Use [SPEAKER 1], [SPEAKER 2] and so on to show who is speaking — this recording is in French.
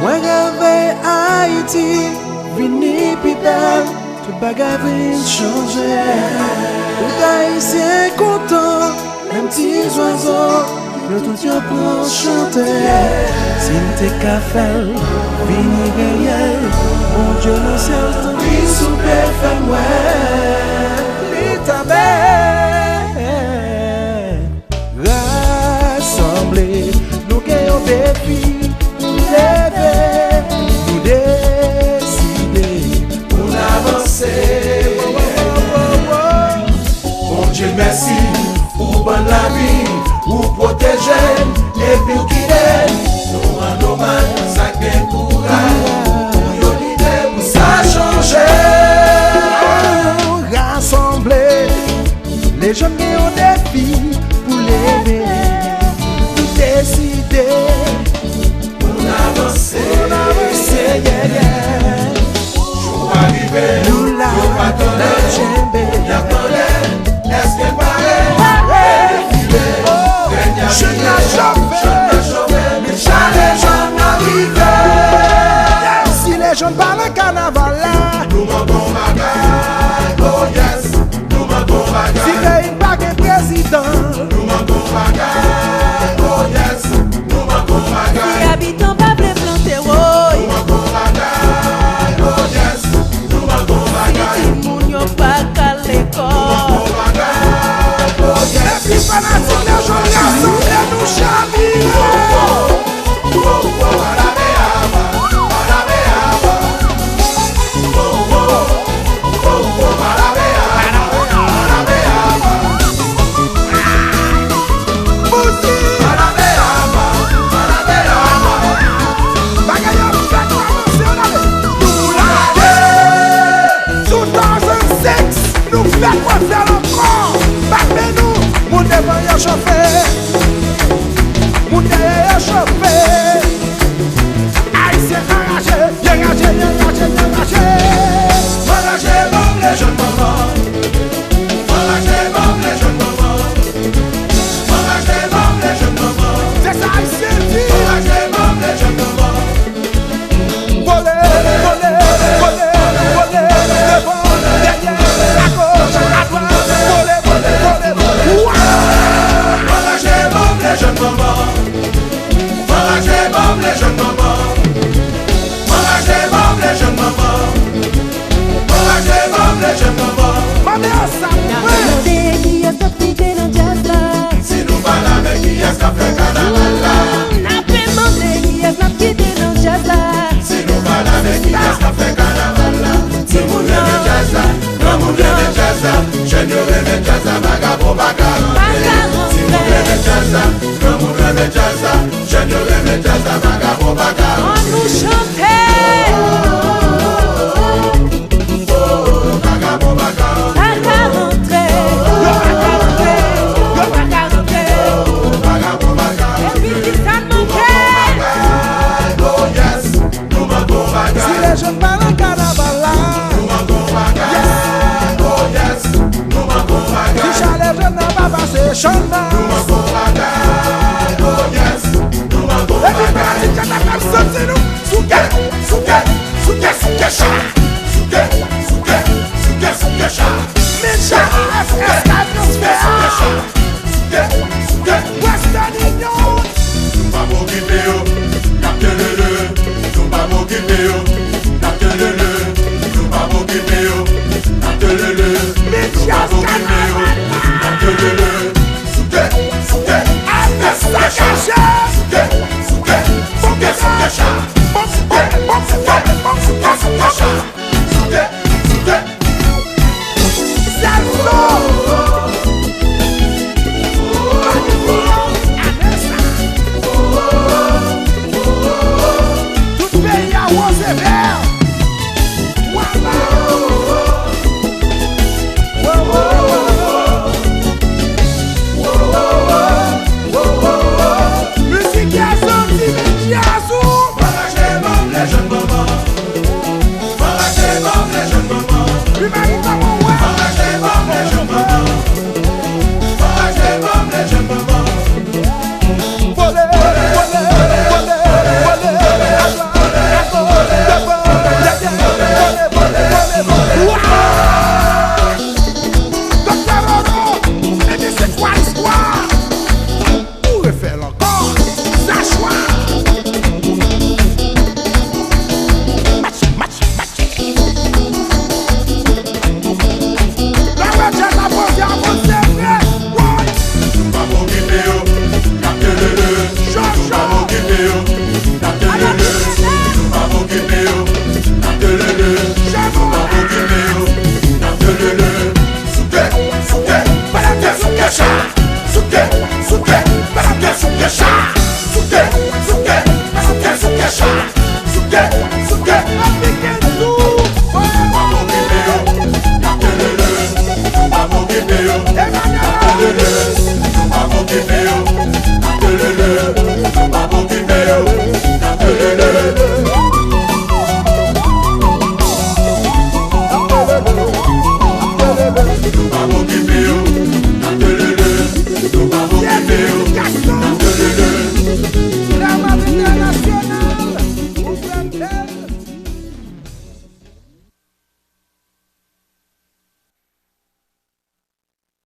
[SPEAKER 1] Moi rêve Haïti, vini plus belle, tout bagage vient changer. Tout haïtien content, même petits oiseaux, le tout y'a pour chanter. Si t'es café, vini réel, mon Dieu le ciel, ton vie souper fait moi. L'État rassemblés, nous gagnons des filles, lever, nous décider, pour avancer.
[SPEAKER 2] Bon Dieu merci, pour bonne la vie, pour protéger, et puis qui aide, nous rendons mal, ça gagne courage, pour y l'idée, pour ça changer.
[SPEAKER 1] Rassembler, les jeunes qui ont des filles, pour lever, pour décider,
[SPEAKER 2] pour avancer,
[SPEAKER 1] yeah, yeah.
[SPEAKER 2] Jour arrivé,
[SPEAKER 1] Nous là,
[SPEAKER 2] la
[SPEAKER 1] djembé,
[SPEAKER 2] est-ce qu'elle paraît?
[SPEAKER 1] je n'ai jamais,
[SPEAKER 2] Mais jamais j'en arrivé.
[SPEAKER 1] si les jeunes parlent le carnaval là,
[SPEAKER 2] Nous manquons bagaille, oh yes. Nous manquons
[SPEAKER 1] si
[SPEAKER 2] bagaille,
[SPEAKER 1] t'es pas qu'un président,
[SPEAKER 2] nous manquons bagaille, oh yes. Nous manquons bagaille,
[SPEAKER 3] Si habitants pas ple planter,
[SPEAKER 2] nous
[SPEAKER 3] oui.
[SPEAKER 2] manquons bagaille, oh yes. Nous manquons bagaille,
[SPEAKER 3] Si moun yo pas qu'à l'école.
[SPEAKER 2] oh bagaille, oh
[SPEAKER 1] et
[SPEAKER 2] yes.
[SPEAKER 1] puis fanatique les jeunes rassemblés nous chavirent. Nous faisons quoi faire encore? Battez-nous, mon devant chauffé, mon derrière chauffé. Haïtien enragé, enragé.
[SPEAKER 2] Enragez bon les jeunes mamans, enragez bon les jeunes mamans, enragez bon les jeunes mamans,
[SPEAKER 1] C'est ça, Haïtien dit.
[SPEAKER 2] enragez bon les jeunes mamans.
[SPEAKER 1] Voler, devant, derrière, à gauche, à droite. Voler.
[SPEAKER 2] Enragez bon les jeunes mamans, enragez bon les jeunes mamans, enragez bon les jeunes mamans, enragez bon les jeunes mamans.
[SPEAKER 1] Ma mère, ça me
[SPEAKER 3] Demandé qui est sorti de dans jazz là.
[SPEAKER 2] Si nous parlons avec qui est-ce qu'a fait carnaval là?
[SPEAKER 3] N'a pas demandé qui est sorti de dans jazz là.
[SPEAKER 2] Si nous parlons avec qui est-ce qu'a fait carnaval là? Si vous aimez jazz là, quand vous aimez jazz là, jeune yo aimez jazz là, vagabond bagarre. Si vous aimez jazz là, quand vous aimez jazz là, jeune yo aimez jazz là, vagabond bagarre.
[SPEAKER 3] On nous chantait.
[SPEAKER 2] Vagabond bagarre,
[SPEAKER 3] Pas qu'à rentrer. Pas qu'à rentrer.
[SPEAKER 2] vagabond bagarre.
[SPEAKER 3] Et puis si ça manquait.
[SPEAKER 2] Oh yes, nous manquons
[SPEAKER 1] Si
[SPEAKER 2] bagarre.
[SPEAKER 1] les jeunes parlent en carnaval là,
[SPEAKER 2] Nous manquons bagarre. Oh yes, nous manquons
[SPEAKER 1] si
[SPEAKER 2] bagarre.
[SPEAKER 1] les jeunes n'ont pas passé chômage.
[SPEAKER 2] Nous manquons bagarre. Oh yes, nous manquons
[SPEAKER 1] Et puis
[SPEAKER 2] bagarre.
[SPEAKER 1] fanatique, quand t'as sorti nous, sous quel
[SPEAKER 2] souke, souke, souke, souke, chat.